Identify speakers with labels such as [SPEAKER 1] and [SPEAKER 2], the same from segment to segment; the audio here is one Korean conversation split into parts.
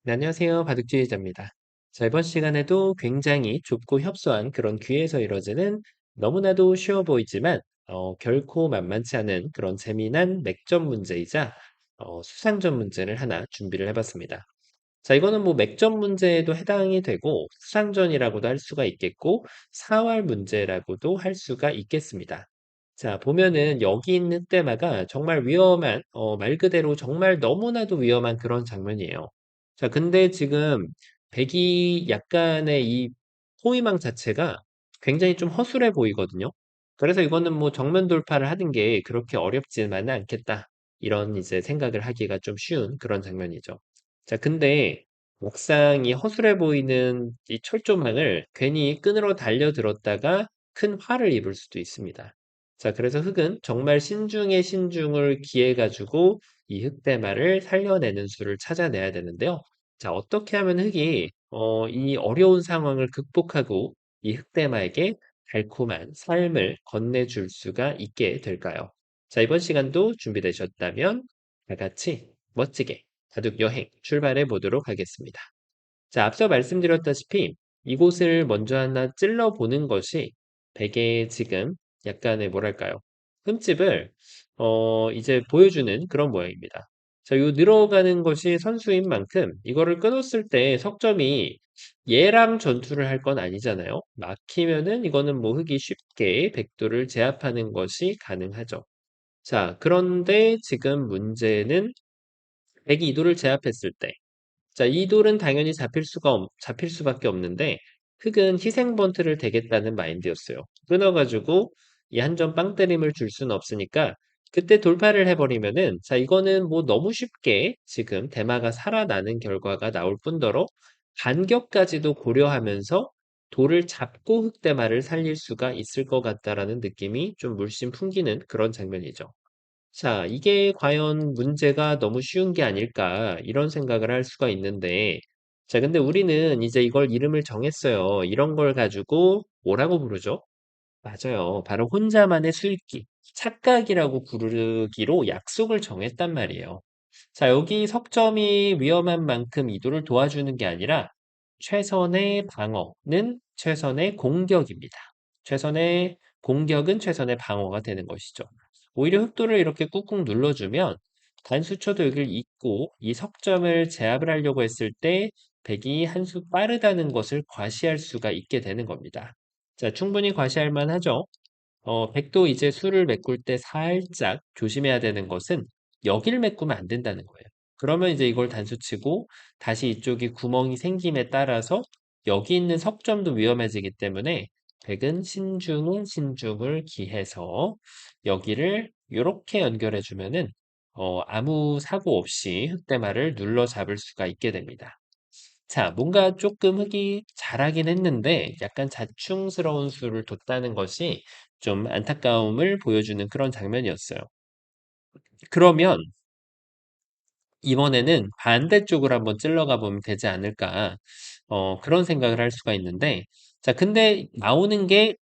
[SPEAKER 1] 네, 안녕하세요. 바둑지휘자입니다. 자, 이번 시간에도 굉장히 좁고 협소한 그런 귀에서 이루어지는 너무나도 쉬워 보이지만 결코 만만치 않은 그런 재미난 맥점 문제이자 수상점 문제를 하나 준비를 해봤습니다. 자, 이거는 뭐 맥점 문제에도 해당이 되고 수상전이라고도 할 수가 있겠고 사활 문제라고도 할 수가 있겠습니다. 자, 보면은 여기 있는 때마가 정말 위험한, 말 그대로 정말 너무나도 위험한 그런 장면이에요. 자, 근데 지금 백이 약간의 이 포위망 자체가 굉장히 좀 허술해 보이거든요. 그래서 이거는 뭐 정면 돌파를 하는 게 그렇게 어렵지만은 않겠다. 이런 이제 생각을 하기가 좀 쉬운 그런 장면이죠. 자, 근데 막상 이 허술해 보이는 이 철조망을 괜히 끈으로 달려들었다가 큰 화를 입을 수도 있습니다. 자, 그래서 흙은 정말 신중에 신중을 기해가지고 이 흙대마를 살려내는 수를 찾아내야 되는데요. 자, 어떻게 하면 흙이 이 어려운 상황을 극복하고 이 흙대마에게 달콤한 삶을 건네줄 수가 있게 될까요? 자, 이번 시간도 준비되셨다면 다 같이 멋지게 바둑 여행 출발해 보도록 하겠습니다. 자, 앞서 말씀드렸다시피 이곳을 먼저 하나 찔러 보는 것이 베개의 지금 약간의 뭐랄까요? 흠집을 이제 보여주는 그런 모양입니다. 자, 요 늘어가는 것이 선수인 만큼 이거를 끊었을 때 석점이 얘랑 전투를 할 건 아니잖아요. 막히면은 이거는 뭐 흙이 쉽게 백도를 제압하는 것이 가능하죠. 자, 그런데 지금 문제는 백이 이도를 제압했을 때 자, 이 돌은 당연히 잡힐 수밖에 없는데 흙은 희생 번트를 대겠다는 마인드였어요. 끊어가지고 이 한 점 빵 때림을 줄 수는 없으니까 그때 돌파를 해버리면은 자, 이거는 뭐 너무 쉽게 지금 대마가 살아나는 결과가 나올 뿐더러 반격까지도 고려하면서 돌을 잡고 흙대마를 살릴 수가 있을 것 같다라는 느낌이 좀 물씬 풍기는 그런 장면이죠. 자, 이게 과연 문제가 너무 쉬운 게 아닐까, 이런 생각을 할 수가 있는데, 자, 근데 우리는 이제 이걸 이름을 정했어요. 이런 걸 가지고 뭐라고 부르죠? 맞아요. 바로 혼자만의 술기, 착각이라고 부르기로 약속을 정했단 말이에요. 자, 여기 석점이 위험한 만큼 이도를 도와주는 게 아니라 최선의 방어는 최선의 공격입니다. 최선의 공격은 최선의 방어가 되는 것이죠. 오히려 흑도를 이렇게 꾹꾹 눌러주면 단수초도 여기를 잇고 이 석점을 제압을 하려고 했을 때 백이 한 수 빠르다는 것을 과시할 수가 있게 되는 겁니다. 자, 충분히 과시할 만하죠. 백도 이제 수를 메꿀 때 살짝 조심해야 되는 것은 여기를 메꾸면 안 된다는 거예요. 그러면 이제 이걸 단수치고 다시 이쪽이 구멍이 생김에 따라서 여기 있는 석점도 위험해지기 때문에 백은 신중에 신중을 기해서 여기를 이렇게 연결해 주면은 아무 사고 없이 흑대마를 눌러 잡을 수가 있게 됩니다. 자, 뭔가 조금 흙이 잘하긴 했는데 약간 자충스러운 수를 뒀다는 것이 좀 안타까움을 보여주는 그런 장면이었어요. 그러면 이번에는 반대쪽으로 한번 찔러가 보면 되지 않을까, 그런 생각을 할 수가 있는데, 자, 근데 나오는 게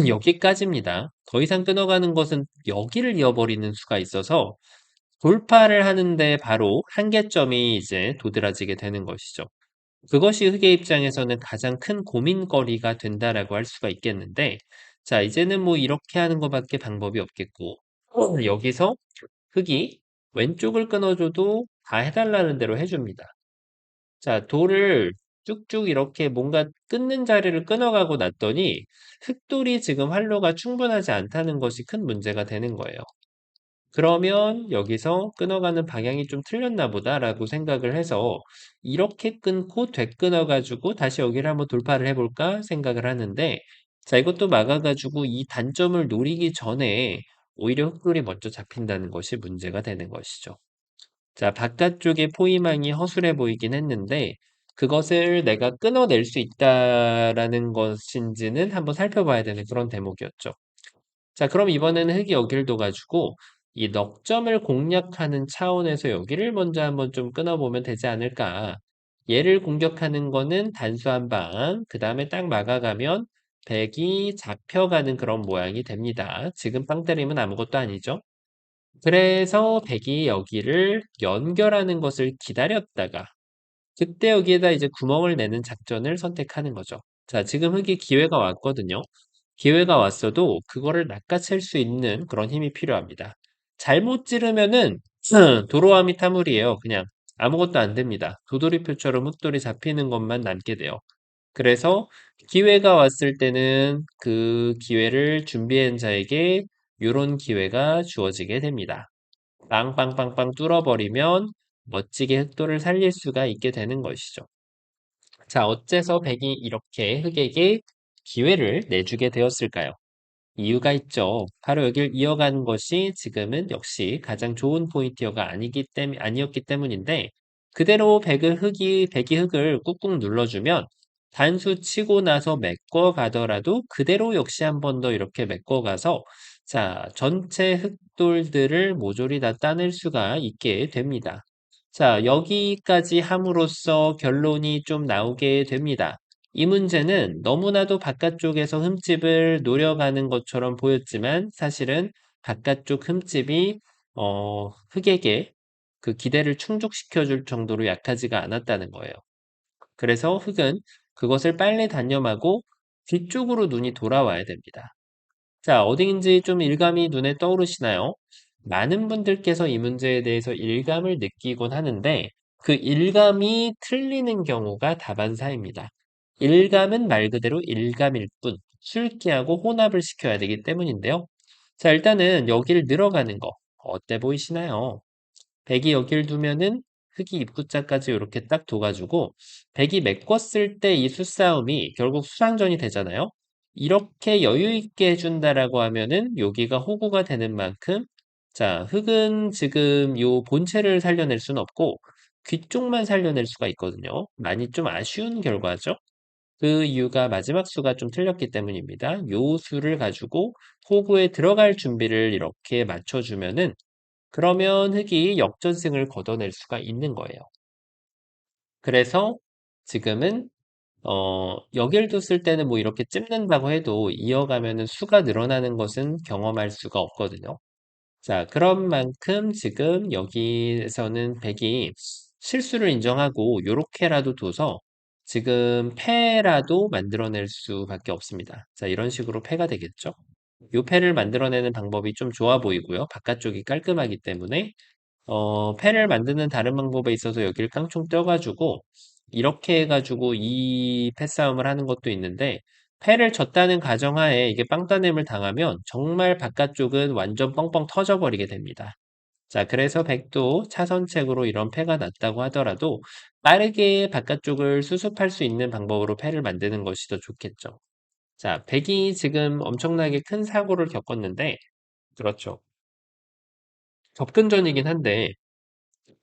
[SPEAKER 1] 여기까지입니다. 더 이상 끊어가는 것은 여기를 이어버리는 수가 있어서 돌파를 하는데 바로 한계점이 이제 도드라지게 되는 것이죠. 그것이 흑의 입장에서는 가장 큰 고민거리가 된다라고 할 수가 있겠는데, 자, 이제는 뭐 이렇게 하는 것밖에 방법이 없겠고, 여기서 흑이 왼쪽을 끊어줘도 다 해달라는 대로 해줍니다. 자, 돌을 쭉쭉 이렇게 뭔가 끊는 자리를 끊어가고 났더니 흑돌이 지금 활로가 충분하지 않다는 것이 큰 문제가 되는 거예요. 그러면 여기서 끊어가는 방향이 좀 틀렸나 보다라고 생각을 해서 이렇게 끊고 되끊어가지고 다시 여기를 한번 돌파를 해볼까 생각을 하는데 자, 이것도 막아가지고 이 단점을 노리기 전에 오히려 흑돌이 먼저 잡힌다는 것이 문제가 되는 것이죠. 자, 바깥쪽에 포위망이 허술해 보이긴 했는데 그것을 내가 끊어낼 수 있다라는 것인지는 한번 살펴봐야 되는 그런 대목이었죠. 자, 그럼 이번에는 흙이 여기를 둬가지고 이 넉점을 공략하는 차원에서 여기를 먼저 한번 좀 끊어보면 되지 않을까. 얘를 공격하는 거는 단수 한 방, 그 다음에 딱 막아가면 백이 잡혀가는 그런 모양이 됩니다. 지금 빵 때리면 아무것도 아니죠. 그래서 백이 여기를 연결하는 것을 기다렸다가 그때 여기에다 이제 구멍을 내는 작전을 선택하는 거죠. 자, 지금 흙이 기회가 왔거든요. 기회가 왔어도 그거를 낚아챌 수 있는 그런 힘이 필요합니다. 잘못 찌르면은 도로아미 타물이에요. 그냥 아무것도 안 됩니다. 도돌이표처럼 흙돌이 잡히는 것만 남게 돼요. 그래서 기회가 왔을 때는 그 기회를 준비한 자에게 요런 기회가 주어지게 됩니다. 빵빵빵빵 뚫어버리면 멋지게 흑돌을 살릴 수가 있게 되는 것이죠. 자, 어째서 백이 이렇게 흑에게 기회를 내주게 되었을까요? 이유가 있죠. 바로 여길 이어가는 것이 지금은 역시 가장 좋은 포인트가 아니었기 때문인데, 그대로 백이 흙을 꾹꾹 눌러주면 단수 치고 나서 메꿔 가더라도 그대로 역시 한 번 더 이렇게 메꿔 가서 자, 전체 흙돌들을 모조리 다 따낼 수가 있게 됩니다. 자, 여기까지 함으로써 결론이 좀 나오게 됩니다. 이 문제는 너무나도 바깥쪽에서 흠집을 노려가는 것처럼 보였지만 사실은 바깥쪽 흠집이 흙에게 그 기대를 충족시켜 줄 정도로 약하지가 않았다는 거예요. 그래서 흙은 그것을 빨리 단념하고 뒤쪽으로 눈이 돌아와야 됩니다. 자, 어딘지 좀 일감이 눈에 떠오르시나요? 많은 분들께서 이 문제에 대해서 일감을 느끼곤 하는데 그 일감이 틀리는 경우가 다반사입니다. 일감은 말 그대로 일감일 뿐, 술기하고 혼합을 시켜야 되기 때문인데요. 자, 일단은 여기를 늘어가는 거 어때 보이시나요? 백이 여길 두면은 흙이 입구자까지 이렇게 딱 둬가지고 백이 메꿨을 때 이 수싸움이 결국 수상전이 되잖아요. 이렇게 여유 있게 해준다라고 하면은 여기가 호구가 되는 만큼 자, 흙은 지금 요 본체를 살려낼 수는 없고 귀쪽만 살려낼 수가 있거든요. 많이 좀 아쉬운 결과죠. 그 이유가 마지막 수가 좀 틀렸기 때문입니다. 요 수를 가지고 호구에 들어갈 준비를 이렇게 맞춰주면은 그러면 흙이 역전승을 거둬낼 수가 있는 거예요. 그래서 지금은 여길 뒀을 때는 뭐 이렇게 찝는다고 해도 이어가면은 수가 늘어나는 것은 경험할 수가 없거든요. 자, 그런 만큼 지금 여기에서는 백이 실수를 인정하고 요렇게라도 둬서 지금 패라도 만들어낼 수밖에 없습니다. 자, 이런 식으로 패가 되겠죠. 요 패를 만들어내는 방법이 좀 좋아 보이고요. 바깥쪽이 깔끔하기 때문에 패를 만드는 다른 방법에 있어서 여기를 깡총 떼어가지고 이렇게 해가지고 이 패싸움을 하는 것도 있는데 패를 졌다는 가정하에 이게 빵따냄을 당하면 정말 바깥쪽은 완전 뻥뻥 터져버리게 됩니다. 자, 그래서 백도 차선책으로 이런 패가 났다고 하더라도 빠르게 바깥쪽을 수습할 수 있는 방법으로 패를 만드는 것이 더 좋겠죠. 자, 백이 지금 엄청나게 큰 사고를 겪었는데, 그렇죠. 접근전이긴 한데,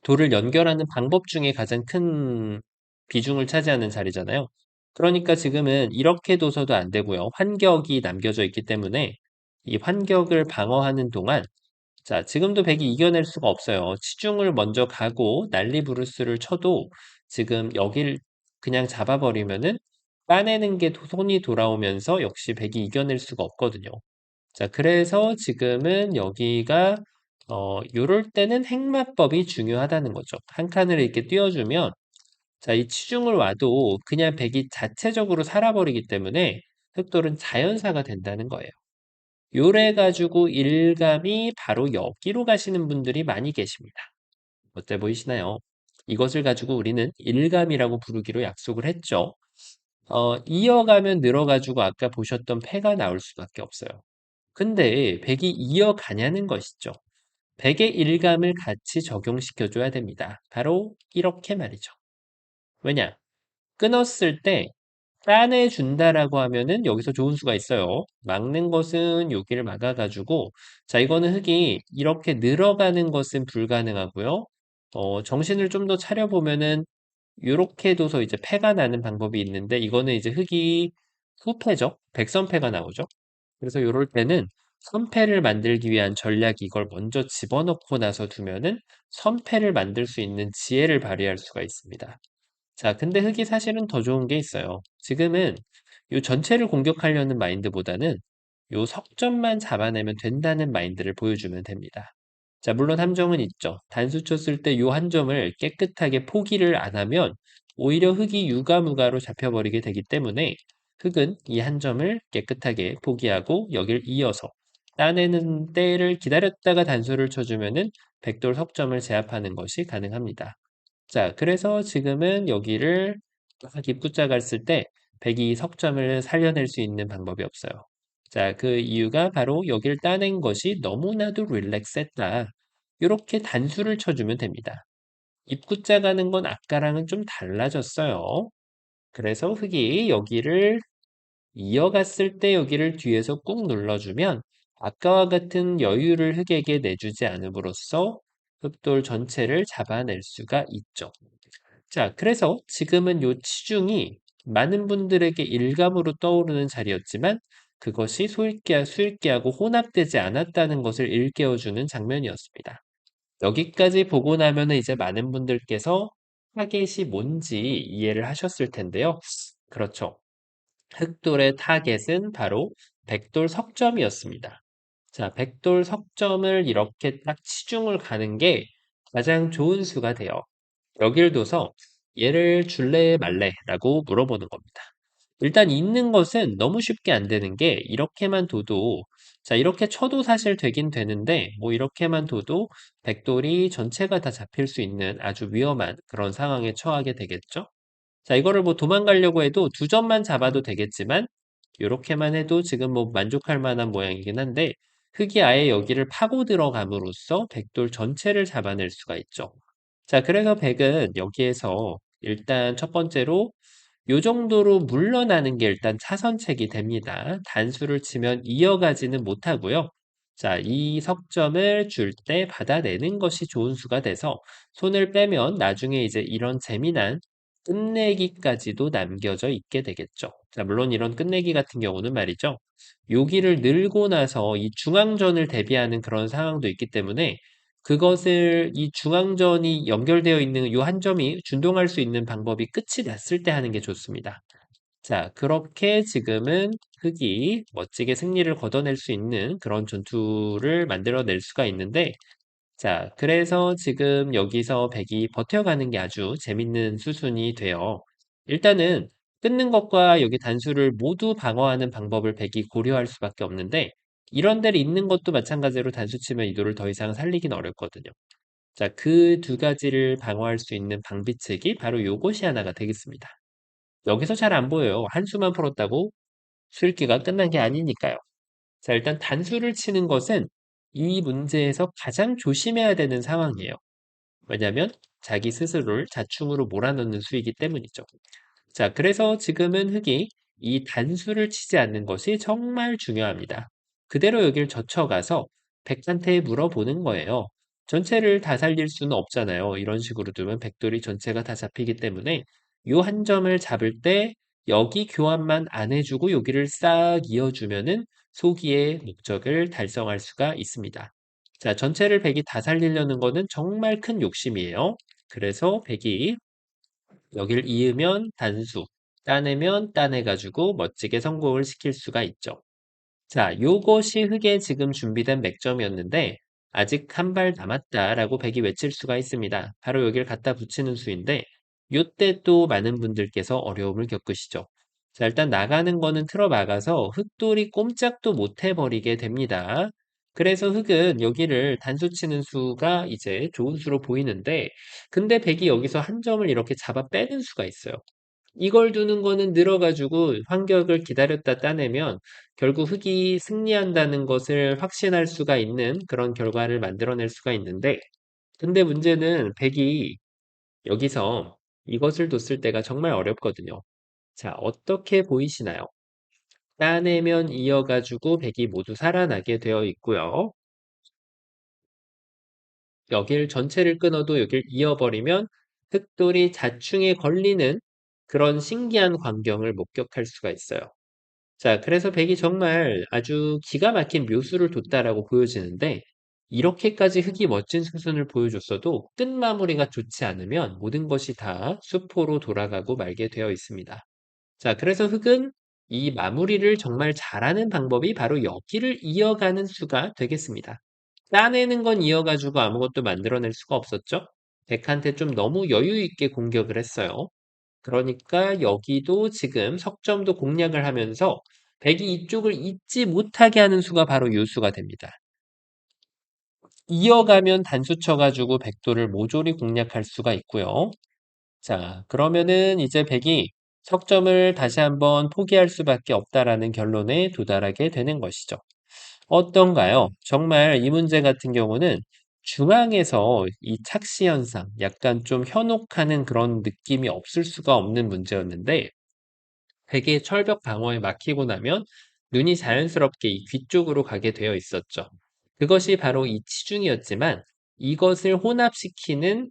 [SPEAKER 1] 돌을 연결하는 방법 중에 가장 큰 비중을 차지하는 자리잖아요. 그러니까 지금은 이렇게 둬서도 안 되고요. 환격이 남겨져 있기 때문에 이 환격을 방어하는 동안 자, 지금도 백이 이겨낼 수가 없어요. 치중을 먼저 가고 난리부르스를 쳐도 지금 여기를 그냥 잡아버리면은 따내는 게 손이 돌아오면서 역시 백이 이겨낼 수가 없거든요. 자, 그래서 지금은 여기가 요럴 때는 행마법이 중요하다는 거죠. 한 칸을 이렇게 띄워주면 자, 이 치중을 와도 그냥 백이 자체적으로 살아버리기 때문에 흑돌은 자연사가 된다는 거예요. 요래 가지고 일감이 바로 여기로 가시는 분들이 많이 계십니다. 어때 보이시나요? 이것을 가지고 우리는 일감이라고 부르기로 약속을 했죠. 이어가면 늘어가지고 아까 보셨던 패가 나올 수밖에 없어요. 근데 백이 이어가냐는 것이죠. 백의 일감을 같이 적용시켜줘야 됩니다. 바로 이렇게 말이죠. 왜냐? 끊었을 때 따내준다라고 하면은 여기서 좋은 수가 있어요. 막는 것은 여기를 막아가지고 자 이거는 흙이 이렇게 늘어가는 것은 불가능하고요. 정신을 좀 더 차려보면은 이렇게 둬서 이제 패가 나는 방법이 있는데 이거는 이제 흙이 후패죠. 백선패가 나오죠. 그래서 이럴 때는 선패를 만들기 위한 전략이 이걸 먼저 집어넣고 나서 두면은 선패를 만들 수 있는 지혜를 발휘할 수가 있습니다. 자, 근데 흙이 사실은 더 좋은 게 있어요. 지금은 요 전체를 공격하려는 마인드보다는 요 석점만 잡아내면 된다는 마인드를 보여주면 됩니다. 자, 물론 함정은 있죠. 단수 쳤을 때 요 한 점을 깨끗하게 포기를 안 하면 오히려 흙이 유가무가로 잡혀버리게 되기 때문에 흙은 이 한 점을 깨끗하게 포기하고 여길 이어서 따내는 때를 기다렸다가 단수를 쳐주면은 백돌 석점을 제압하는 것이 가능합니다. 자, 그래서 지금은 여기를 딱 입구자 갔을 때 백이 석점을 살려낼 수 있는 방법이 없어요. 자, 그 이유가 바로 여길 따낸 것이 너무나도 릴렉스했다. 이렇게 단수를 쳐주면 됩니다. 입구자 가는 건 아까랑은 좀 달라졌어요. 그래서 흙이 여기를 이어갔을 때 여기를 뒤에서 꾹 눌러주면 아까와 같은 여유를 흙에게 내주지 않음으로써 흙돌 전체를 잡아낼 수가 있죠. 자, 그래서 지금은 요 치중이 많은 분들에게 일감으로 떠오르는 자리였지만 그것이 수일기하고 혼합되지 않았다는 것을 일깨워주는 장면이었습니다. 여기까지 보고 나면은 이제 많은 분들께서 타겟이 뭔지 이해를 하셨을 텐데요. 그렇죠. 흑돌의 타겟은 바로 백돌 석점이었습니다. 자, 백돌 석점을 이렇게 딱 치중을 가는 게 가장 좋은 수가 돼요. 여길 둬서 얘를 줄래 말래라고 물어보는 겁니다. 일단 있는 것은 너무 쉽게 안 되는 게 이렇게만 둬도 자 이렇게 쳐도 사실 되긴 되는데 뭐 이렇게만 둬도 백돌이 전체가 다 잡힐 수 있는 아주 위험한 그런 상황에 처하게 되겠죠. 자 이거를 뭐 도망가려고 해도 두 점만 잡아도 되겠지만 이렇게만 해도 지금 뭐 만족할 만한 모양이긴 한데 흙이 아예 여기를 파고 들어감으로써 백돌 전체를 잡아낼 수가 있죠. 자, 그래서 백은 여기에서 일단 첫 번째로 요 정도로 물러나는 게 일단 차선책이 됩니다. 단수를 치면 이어가지는 못하고요. 자, 이 석점을 줄 때 받아내는 것이 좋은 수가 돼서 손을 빼면 나중에 이제 이런 재미난 끝내기까지도 남겨져 있게 되겠죠. 자, 물론 이런 끝내기 같은 경우는 말이죠. 여기를 늘고 나서 이 중앙전을 대비하는 그런 상황도 있기 때문에 그것을 이 중앙전이 연결되어 있는 이 한 점이 준동할 수 있는 방법이 끝이 났을 때 하는 게 좋습니다. 자, 그렇게 지금은 흑이 멋지게 승리를 거둬낼 수 있는 그런 전투를 만들어낼 수가 있는데, 자, 그래서 지금 여기서 백이 버텨가는 게 아주 재밌는 수순이 돼요. 일단은 끊는 것과 여기 단수를 모두 방어하는 방법을 백이 고려할 수밖에 없는데, 이런 데를 있는 것도 마찬가지로 단수 치면 이도를 더 이상 살리긴 어렵거든요. 자, 그 두 가지를 방어할 수 있는 방비책이 바로 요것이 하나가 되겠습니다. 여기서 잘 안 보여요. 한 수만 풀었다고 수읽기가 끝난 게 아니니까요. 자, 일단 단수를 치는 것은 이 문제에서 가장 조심해야 되는 상황이에요. 왜냐하면 자기 스스로를 자충으로 몰아넣는 수이기 때문이죠. 자, 그래서 지금은 흙이 이 단수를 치지 않는 것이 정말 중요합니다. 그대로 여길 젖혀가서 백한테 물어보는 거예요. 전체를 다 살릴 수는 없잖아요. 이런 식으로 두면 백돌이 전체가 다 잡히기 때문에 요 한 점을 잡을 때 여기 교환만 안 해주고 여기를 싹 이어주면은 소기의 목적을 달성할 수가 있습니다. 자, 전체를 백이 다 살리려는 거는 정말 큰 욕심이에요. 그래서 백이 여길 이으면 단수, 따내면 따내가지고 멋지게 성공을 시킬 수가 있죠. 자, 요것이 흙에 지금 준비된 맥점이었는데 아직 한 발 남았다라고 백이 외칠 수가 있습니다. 바로 여기를 갖다 붙이는 수인데 요때 또 많은 분들께서 어려움을 겪으시죠. 자, 일단 나가는 거는 틀어 막아서 흙돌이 꼼짝도 못 해버리게 됩니다. 그래서 흙은 여기를 단수 치는 수가 이제 좋은 수로 보이는데 근데 백이 여기서 한 점을 이렇게 잡아 빼는 수가 있어요. 이걸 두는 거는 늘어가지고 환격을 기다렸다 따내면 결국 흑이 승리한다는 것을 확신할 수가 있는 그런 결과를 만들어낼 수가 있는데 근데 문제는 백이 여기서 이것을 뒀을 때가 정말 어렵거든요. 자, 어떻게 보이시나요? 따내면 이어가지고 백이 모두 살아나게 되어 있고요. 여길 전체를 끊어도 여길 이어버리면 흑돌이 자충에 걸리는 그런 신기한 광경을 목격할 수가 있어요. 자, 그래서 백이 정말 아주 기가 막힌 묘수를 뒀다라고 보여지는데 이렇게까지 흙이 멋진 수순을 보여줬어도 끝 마무리가 좋지 않으면 모든 것이 다 수포로 돌아가고 말게 되어 있습니다. 자, 그래서 흙은 이 마무리를 정말 잘하는 방법이 바로 여기를 이어가는 수가 되겠습니다. 따내는 건 이어가지고 아무것도 만들어낼 수가 없었죠. 백한테 좀 너무 여유 있게 공격을 했어요. 그러니까 여기도 지금 석점도 공략을 하면서 백이 이쪽을 잊지 못하게 하는 수가 바로 요수가 됩니다. 이어가면 단수 쳐가지고 백도를 모조리 공략할 수가 있고요. 자, 그러면은 이제 백이 석점을 다시 한번 포기할 수밖에 없다라는 결론에 도달하게 되는 것이죠. 어떤가요? 정말 이 문제 같은 경우는 중앙에서 이 착시 현상, 약간 좀 현혹하는 그런 느낌이 없을 수가 없는 문제였는데, 백의 철벽 방어에 막히고 나면 눈이 자연스럽게 이 귀 쪽으로 가게 되어 있었죠. 그것이 바로 이 치중이었지만 이것을 혼합시키는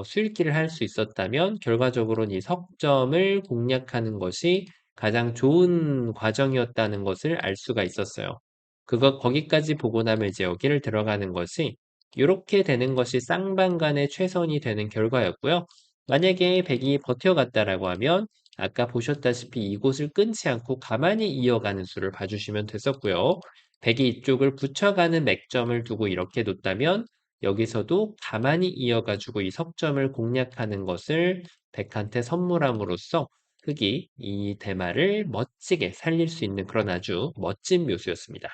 [SPEAKER 1] 수읽기를 할 수 있었다면 결과적으로는 이 석점을 공략하는 것이 가장 좋은 과정이었다는 것을 알 수가 있었어요. 거기까지 보고 나면 이제 여기를 들어가는 것이 이렇게 되는 것이 쌍방간의 최선이 되는 결과였고요. 만약에 백이 버텨갔다라고 하면 아까 보셨다시피 이곳을 끊지 않고 가만히 이어가는 수를 봐주시면 됐었고요. 백이 이쪽을 붙여가는 맥점을 두고 이렇게 뒀다면 여기서도 가만히 이어가지고 이 석점을 공략하는 것을 백한테 선물함으로써 흑이 이 대마를 멋지게 살릴 수 있는 그런 아주 멋진 묘수였습니다.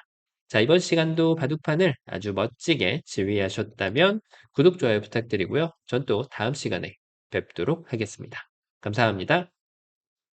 [SPEAKER 1] 자, 이번 시간도 바둑판을 아주 멋지게 지휘하셨다면 구독, 좋아요 부탁드리고요. 전 또 다음 시간에 뵙도록 하겠습니다. 감사합니다.